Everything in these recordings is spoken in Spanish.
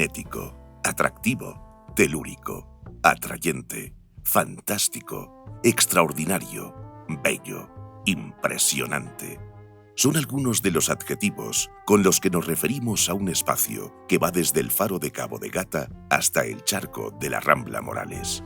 magnético, atractivo, telúrico, atrayente, fantástico, extraordinario, bello, impresionante. Son algunos de los adjetivos con los que nos referimos a un espacio que va desde el faro de Cabo de Gata hasta el charco de la Rambla Morales.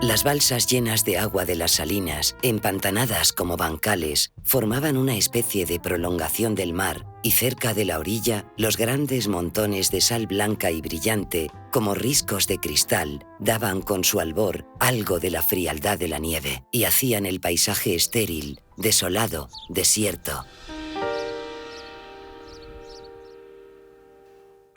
Las balsas llenas de agua de las salinas, empantanadas como bancales, formaban una especie de prolongación del mar y cerca de la orilla, los grandes montones de sal blanca y brillante, como riscos de cristal, daban con su albor algo de la frialdad de la nieve y hacían el paisaje estéril, desolado, desierto.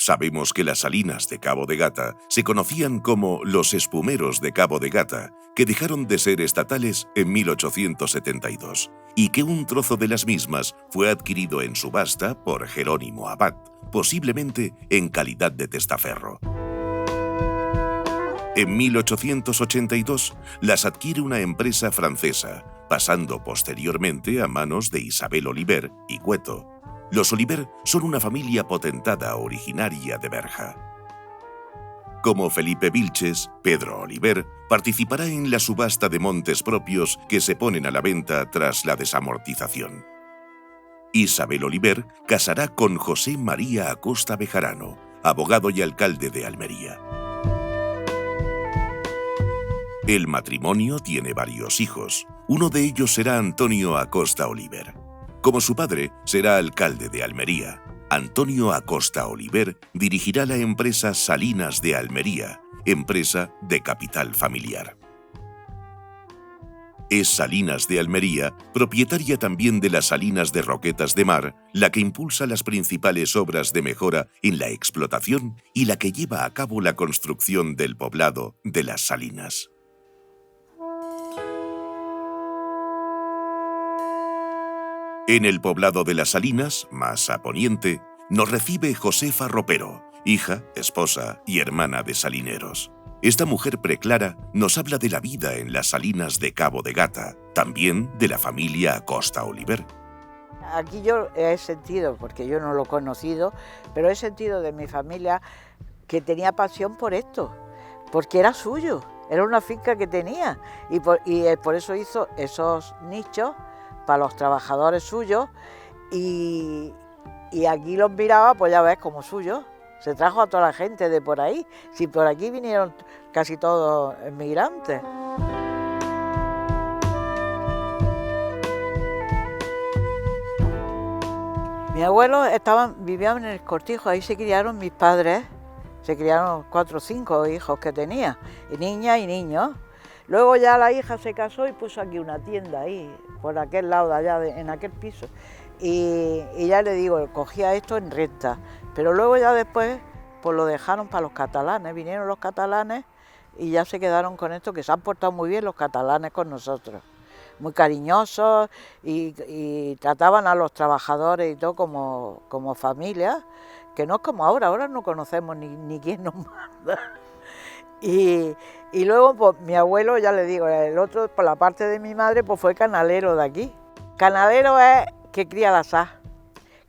Sabemos que las salinas de Cabo de Gata se conocían como los espumeros de Cabo de Gata, que dejaron de ser estatales en 1872, y que un trozo de las mismas fue adquirido en subasta por Jerónimo Abad, posiblemente en calidad de testaferro. En 1882 las adquiere una empresa francesa, pasando posteriormente a manos de Isabel Oliver y Cueto. Los Oliver son una familia potentada originaria de Berja. Como Felipe Vilches, Pedro Oliver participará en la subasta de montes propios que se ponen a la venta tras la desamortización. Isabel Oliver casará con José María Acosta Bejarano, abogado y alcalde de Almería. El matrimonio tiene varios hijos. Uno de ellos será Antonio Acosta Oliver. Como su padre, será alcalde de Almería. Antonio Acosta Oliver dirigirá la empresa Salinas de Almería, empresa de capital familiar. Es Salinas de Almería, propietaria también de las Salinas de Roquetas de Mar, la que impulsa las principales obras de mejora en la explotación y la que lleva a cabo la construcción del poblado de las Salinas. En el poblado de las Salinas, más a poniente, nos recibe Josefa Ropero, hija, esposa y hermana de salineros. Esta mujer preclara nos habla de la vida en las Salinas de Cabo de Gata, también de la familia Acosta Oliver. Aquí yo he sentido, porque yo no lo he conocido, pero he sentido de mi familia que tenía pasión por esto, porque era suyo, era una finca que tenía y por eso hizo esos nichos para los trabajadores suyos y aquí los miraba, pues ya ves, como suyos. Se trajo a toda la gente de por ahí. Si por aquí vinieron casi todos inmigrantes. Mis abuelos vivían en el Cortijo, ahí se criaron mis padres. Se criaron 4 o 5 hijos que tenía, y niñas y niños. Luego ya la hija se casó y puso aquí una tienda ahí, por aquel lado de allá, en aquel piso. Y ya le digo, cogía esto en renta. Pero luego ya después, pues lo dejaron para los catalanes. Vinieron los catalanes y ya se quedaron con esto, que se han portado muy bien los catalanes con nosotros. Muy cariñosos y trataban a los trabajadores y todo como familia, que no es como ahora no conocemos ni quién nos manda. Y luego, pues mi abuelo, ya le digo, el otro, por la parte de mi madre, pues fue canalero de aquí. Canalero es que cría la sal,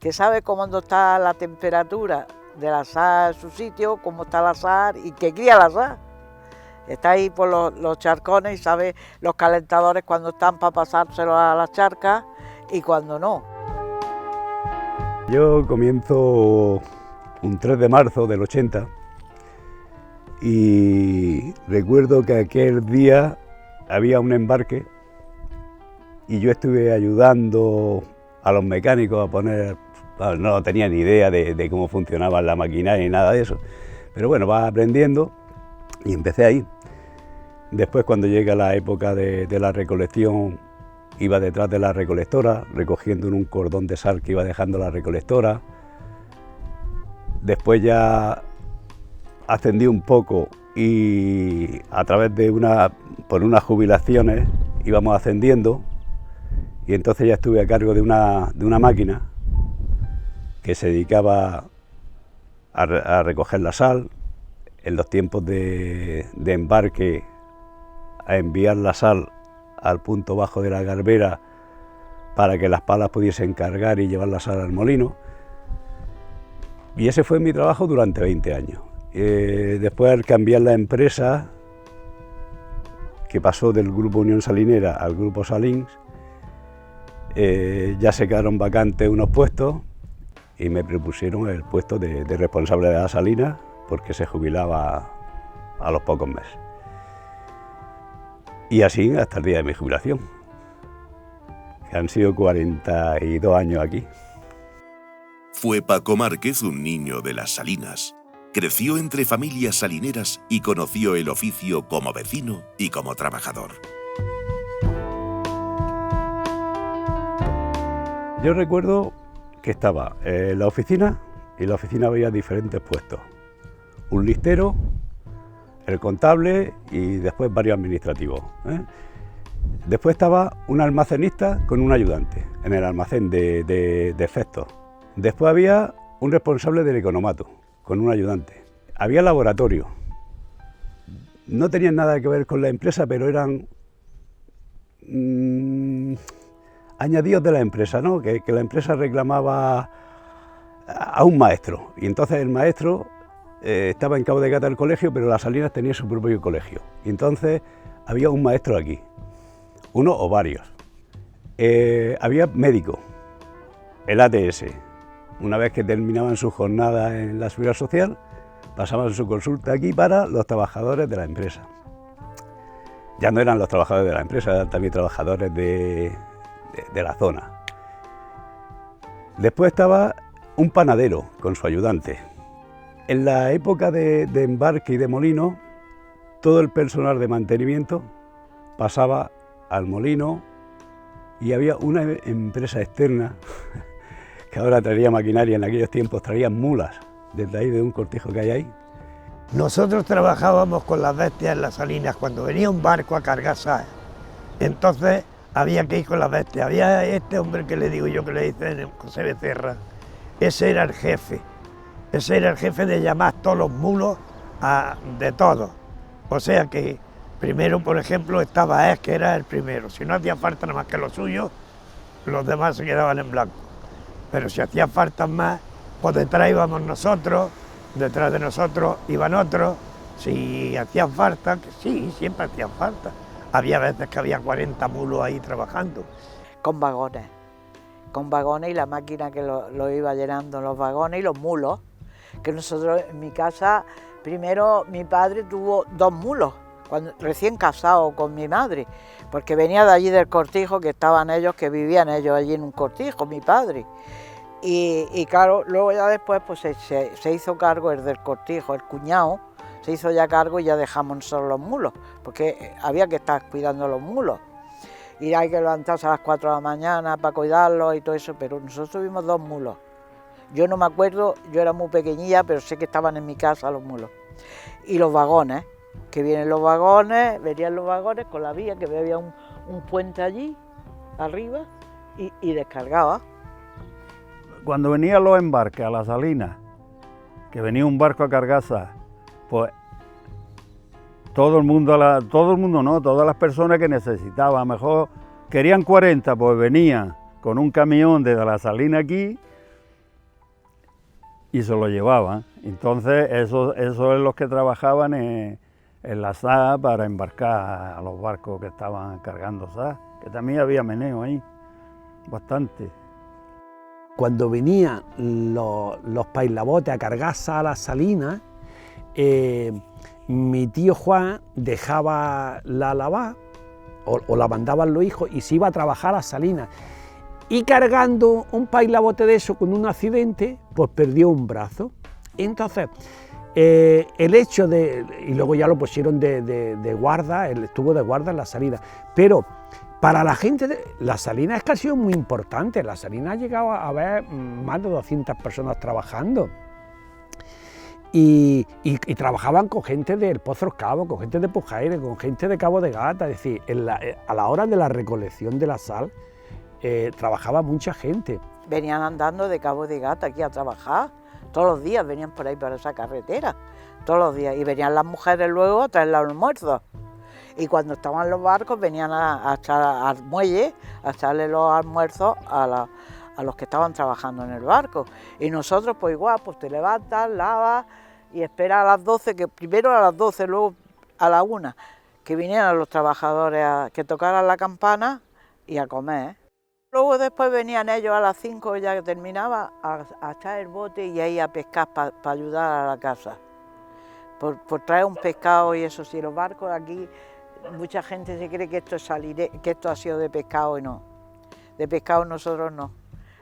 que sabe cómo está la temperatura de la sal en su sitio, cómo está la sal y que cría la sal. Está ahí por los charcones y sabe los calentadores cuando están para pasárselo a las charcas y cuando no. Yo comienzo un 3 de marzo del 80 y recuerdo que aquel día había un embarque y yo estuve ayudando a los mecánicos a poner, no tenía ni idea de cómo funcionaba la maquinaria ni nada de eso, pero bueno, vas aprendiendo y empecé ahí. Después, cuando llega la época de la recolección, iba detrás de la recolectora, recogiendo en un cordón de sal que iba dejando la recolectora. Después ya ascendí un poco y a través de unas jubilaciones íbamos ascendiendo y entonces ya estuve a cargo de una máquina que se dedicaba a recoger la sal, en los tiempos de embarque, a enviar la sal al punto bajo de la garbera para que las palas pudiesen cargar y llevar la sal al molino. Y ese fue mi trabajo durante 20 años. Después, al cambiar la empresa, que pasó del Grupo Unión Salinera al Grupo Salins, ya se quedaron vacantes unos puestos y me propusieron el puesto de responsable de la salina, porque se jubilaba a los pocos meses. Y así hasta el día de mi jubilación, que han sido 42 años aquí. Fue Paco Márquez un niño de las salinas. Creció entre familias salineras y conoció el oficio como vecino y como trabajador. Yo recuerdo que estaba en la oficina, y en la oficina había diferentes puestos. Un listero, el contable y después varios administrativos. Después estaba un almacenista con un ayudante en el almacén de efectos. Después había un responsable del economato con un ayudante. Había laboratorio. No tenían nada que ver con la empresa, pero eran añadidos de la empresa, ¿no? Que la empresa reclamaba a un maestro, y entonces el maestro estaba en Cabo de Gata del colegio, pero las Salinas tenía su propio colegio, y entonces había un maestro aquí, uno o varios. Había médico, el ATS. Una vez que terminaban su jornada en la Seguridad Social, pasaban su consulta aquí para los trabajadores de la empresa. Ya no eran los trabajadores de la empresa, eran también trabajadores de la zona. Después estaba un panadero con su ayudante. En la época de embarque y de molino, todo el personal de mantenimiento pasaba al molino y había una empresa externa que ahora traía maquinaria, en aquellos tiempos traían mulas, desde ahí de un cortijo que hay ahí. Nosotros trabajábamos con las bestias en las salinas, cuando venía un barco a cargar sal, entonces había que ir con las bestias. Había este hombre que le digo yo, que le dicen José Becerra, ese era el jefe de llamar todos los mulos de todos. O sea que primero, por ejemplo, estaba que era el primero, si no hacía falta nada más que lo suyo, los demás se quedaban en blanco. Pero si hacía falta más, pues detrás íbamos nosotros, detrás de nosotros iban otros, si hacían falta, que sí, siempre hacían falta. Había veces que había 40 mulos ahí trabajando. Con vagones y la máquina que lo iba llenando, los vagones y los mulos, que nosotros en mi casa, primero mi padre tuvo 2 mulos, recién casado con mi madre, porque venía de allí del cortijo, que estaban ellos, que vivían ellos allí en un cortijo, mi padre. Y claro, luego ya después pues se hizo cargo el del cortijo, el cuñado, se hizo ya cargo y ya dejamos nosotros los mulos, porque había que estar cuidando los mulos. Y hay que levantarse a las 4 de la mañana para cuidarlos y todo eso, pero nosotros tuvimos 2 mulos. Yo no me acuerdo, yo era muy pequeñilla, pero sé que estaban en mi casa los mulos. Y los vagones, que venían los vagones con la vía, que había un puente allí, arriba, y descargaba. Cuando venían los embarques a las salinas, que venía un barco a cargar sal, pues todas las personas que necesitaban, a lo mejor querían 40, pues venían con un camión desde la salina aquí y se lo llevaban. Entonces eso es los que trabajaban en la sal para embarcar a los barcos que estaban cargando sal, que también había meneo ahí, bastante. Cuando venían los pailabotes a cargar sal a las salinas, mi tío Juan dejaba la lavar o la mandaban los hijos y se iba a trabajar a las salinas. Y cargando un pailabote de eso con un accidente, pues perdió un brazo. Entonces, el hecho de... Y luego ya lo pusieron de guarda, él estuvo de guarda en la salida. Pero para la gente, la salina es que ha sido muy importante. La salina ha llegado a haber más de 200 personas trabajando. y trabajaban con gente del Pozos Cabo, con gente de Pujaire, con gente de Cabo de Gata, es decir, a la hora de la recolección de la sal trabajaba mucha gente. Venían andando de Cabo de Gata aquí a trabajar, todos los días venían por ahí por esa carretera, todos los días, y venían las mujeres luego a traer los almuerzos. Y cuando estaban los barcos venían a echar al muelle, a echarle los almuerzos a los que estaban trabajando en el barco. Y nosotros pues igual, pues te levantas, lavas y esperas a las 12, que primero a las 12, luego a la 1, que vinieran los trabajadores que tocaran la campana y a comer. Luego después venían ellos a las 5, ya que terminaba, a echar el bote y ahí a pescar para ayudar a la casa. Por traer un pescado y eso, si los barcos aquí, mucha gente se cree que esto es que esto ha sido de pescado y no. De pescado nosotros no.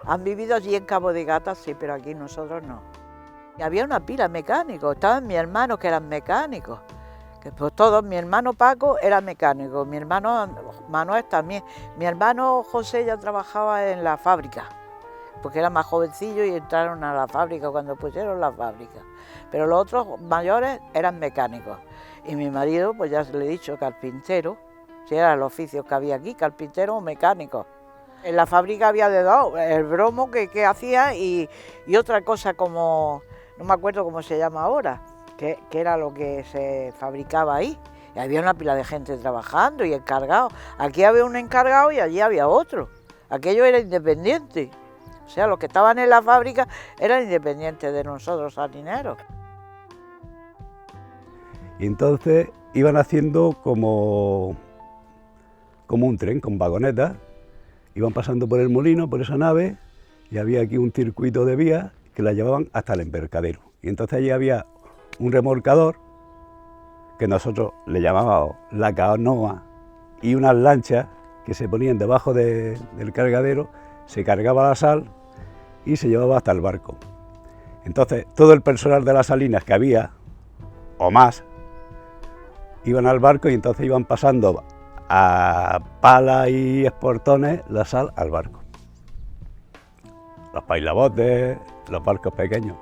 Han vivido allí en Cabo de Gata, sí, pero aquí nosotros no. Y había una pila de mecánicos, estaban mis hermanos que eran mecánicos. Que pues todos, mi hermano Paco era mecánico, mi hermano Manuel también. Mi hermano José ya trabajaba en la fábrica, porque era más jovencillo y entraron a la fábrica cuando pusieron la fábrica. Pero los otros mayores eran mecánicos. Y mi marido, pues ya se le he dicho, carpintero, si era el oficio que había aquí, carpintero o mecánico. En la fábrica había de dos, el bromo que hacía y otra cosa como, no me acuerdo cómo se llama ahora, que era lo que se fabricaba ahí. Y había una pila de gente trabajando y encargados. Aquí había un encargado y allí había otro. Aquello era independiente. O sea, los que estaban en la fábrica eran independientes de nosotros, salineros. Y entonces iban haciendo como un tren con vagonetas, iban pasando por el molino, por esa nave, y había aquí un circuito de vías que la llevaban hasta el embarcadero. Y entonces allí había un remolcador, que nosotros le llamábamos la canoa, y unas lanchas que se ponían debajo del cargadero, se cargaba la sal y se llevaba hasta el barco. Entonces todo el personal de las salinas que había, o más, iban al barco y entonces iban pasando a palas y esportones la sal al barco. Los pailabotes, los barcos pequeños.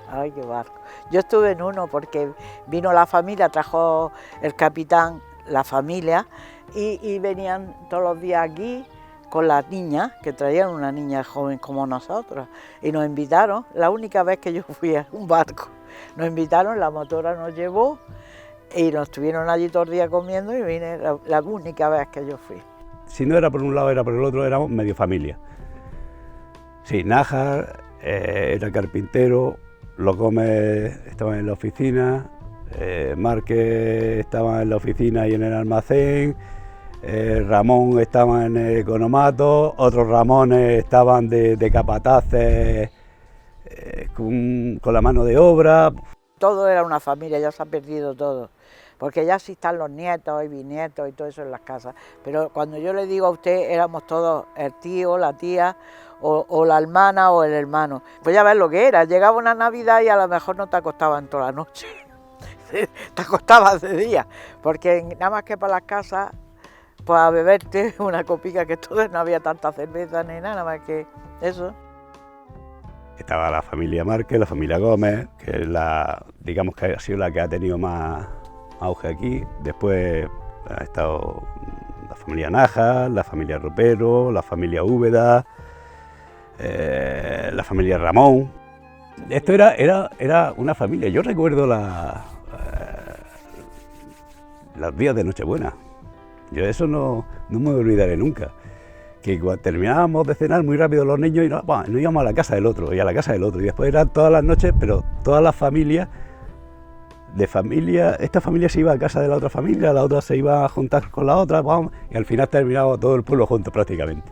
Ay, qué barco. Yo estuve en uno porque vino la familia, trajo el capitán la familia y venían todos los días aquí con las niñas, que traían una niña joven como nosotros, y nos invitaron, la única vez que yo fui a un barco, nos invitaron, la motora nos llevó y nos estuvieron allí todo el día comiendo y vine la única vez que yo fui. Si no era por un lado, era por el otro, éramos medio familia. Sí, Nájar era carpintero, Los Gómez estaban en la oficina, Márquez estaba en la oficina y en el almacén, Ramón estaba en el economato, otros Ramones estaban de capataces con la mano de obra. Todo era una familia, ya se ha perdido todo, porque ya sí están los nietos y bisnietos y todo eso en las casas, pero cuando yo le digo a usted, éramos todos el tío, la tía, o la hermana o el hermano. Pues ya ves lo que era, llegaba una Navidad y a lo mejor no te acostaban toda la noche, te acostabas de día, porque nada más que para las casas, pues a beberte una copica, que entonces no había tanta cerveza ni nada más que eso. Estaba la familia Márquez, la familia Gómez, que es digamos que ha sido la que ha tenido más auge aquí. Después ha estado la familia Nájar, la familia Ropero, la familia Úbeda, la familia Ramón. Esto era una familia. Yo recuerdo los días de Nochebuena. Yo eso no me olvidaré nunca. Que cuando terminábamos de cenar muy rápido los niños y nos íbamos a la casa del otro y a la casa del otro. Y después eran todas las noches, pero todas las familias, esta familia se iba a casa de la otra familia, la otra se iba a juntar con la otra, y al final terminaba todo el pueblo junto prácticamente.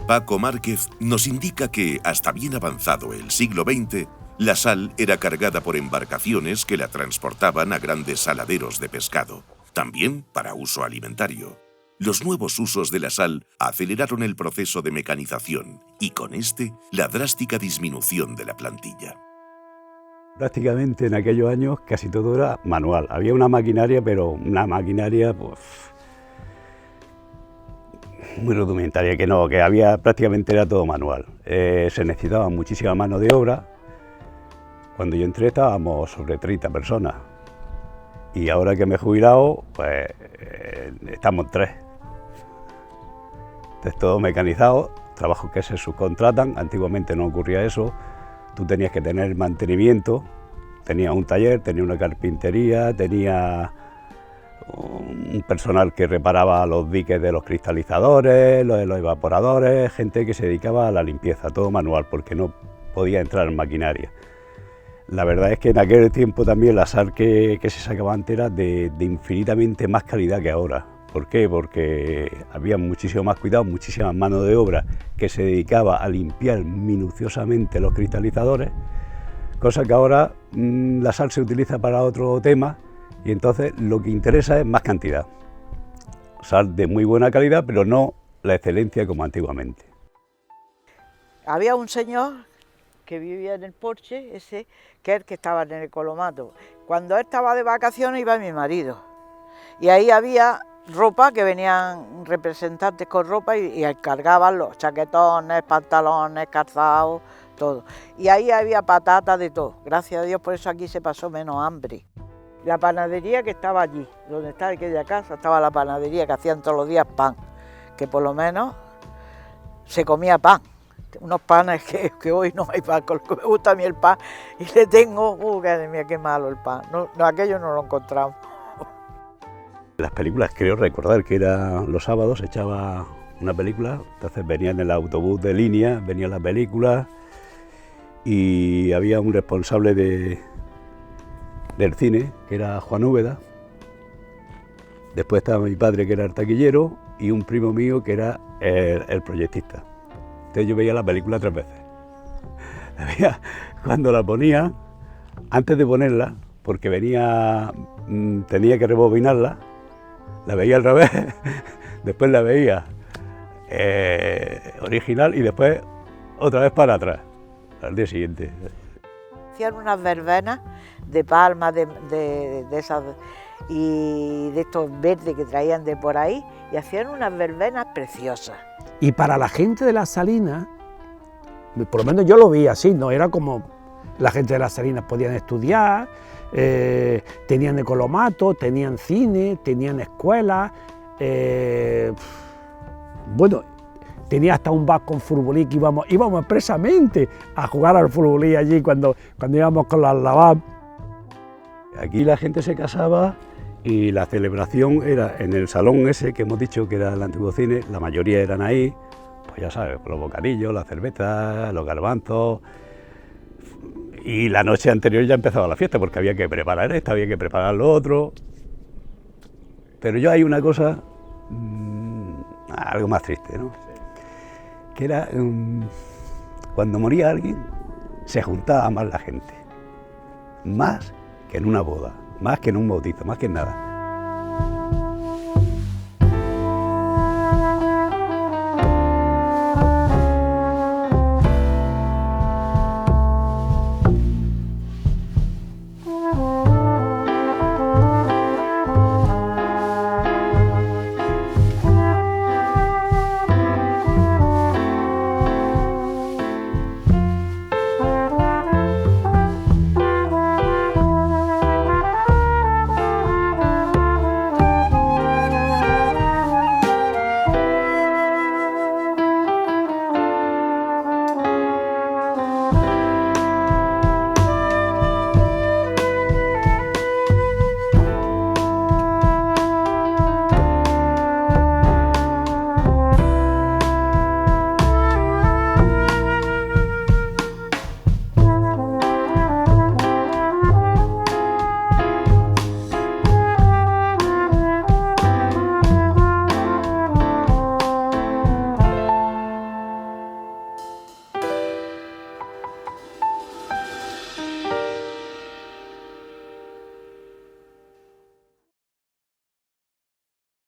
Paco Márquez nos indica que, hasta bien avanzado el siglo XX, la sal era cargada por embarcaciones que la transportaban a grandes saladeros de pescado, también para uso alimentario. Los nuevos usos de la sal aceleraron el proceso de mecanización y, con este, la drástica disminución de la plantilla. Prácticamente en aquellos años casi todo era manual. Había una maquinaria, pero una maquinaria pues, muy rudimentaria, que había prácticamente era todo manual. Se necesitaba muchísima mano de obra Cuando yo entré estábamos sobre 30 personas y ahora que me he jubilado, pues estamos 3. Entonces todo mecanizado, trabajos que se subcontratan, antiguamente no ocurría eso, tú tenías que tener mantenimiento, tenías un taller, tenías una carpintería, tenías un personal que reparaba los diques de los cristalizadores, los evaporadores, gente que se dedicaba a la limpieza, todo manual, porque no podía entrar en maquinaria. La verdad es que en aquel tiempo también la sal que se sacaba antes era de infinitamente más calidad que ahora. ¿Por qué? Porque había muchísimo más cuidado, muchísima mano de obra que se dedicaba a limpiar minuciosamente los cristalizadores, cosa que ahora la sal se utiliza para otro tema y entonces lo que interesa es más cantidad. Sal de muy buena calidad, pero no la excelencia como antiguamente. Había un señor que vivía en el porche, ese, que es el que estaba en el Colomato. Cuando él estaba de vacaciones iba mi marido. Y ahí había ropa, que venían representantes con ropa y cargaban los chaquetones, pantalones, calzados, todo. Y ahí había patatas de todo. Gracias a Dios, por eso aquí se pasó menos hambre. La panadería que estaba allí, donde está aquella casa, estaba la panadería que hacían todos los días pan, que por lo menos se comía pan. Unos panes que hoy no hay pan, con lo que me gusta a mí el pan, y le tengo, qué malo el pan, no, aquello no lo encontramos. Las películas, creo recordar que era los sábados, se echaba una película, entonces venía en el autobús de línea, venía la película y había un responsable del cine, que era Juan Úbeda, después estaba mi padre, que era el taquillero, y un primo mío, que era el proyectista. Entonces yo veía la película 3 veces. Cuando la ponía, antes de ponerla, porque tenía que rebobinarla, la veía al revés, después la veía original y después otra vez para atrás, al día siguiente. Hacían unas verbenas de palmas, de esas, y de estos verdes que traían de por ahí, y hacían unas verbenas preciosas. Y para la gente de Las Salinas, por lo menos yo lo vi así, ¿no? Era como la gente de Las Salinas podían estudiar, tenían Ecolomato, tenían cine, tenían escuelas, bueno, tenía hasta un bar con futbolí que íbamos expresamente a jugar al futbolí allí cuando íbamos con las lavadas. Aquí la gente se casaba y la celebración era en el salón ese que hemos dicho que era el antiguo cine, la mayoría eran ahí, pues ya sabes, los bocadillos, la cerveza, los garbanzos, y la noche anterior ya empezaba la fiesta porque había que preparar esto, había que preparar lo otro. Pero yo hay una cosa, algo más triste, ¿no? Que era cuando moría alguien se juntaba más la gente, más que en una boda, más que en un bautizo, más que en nada.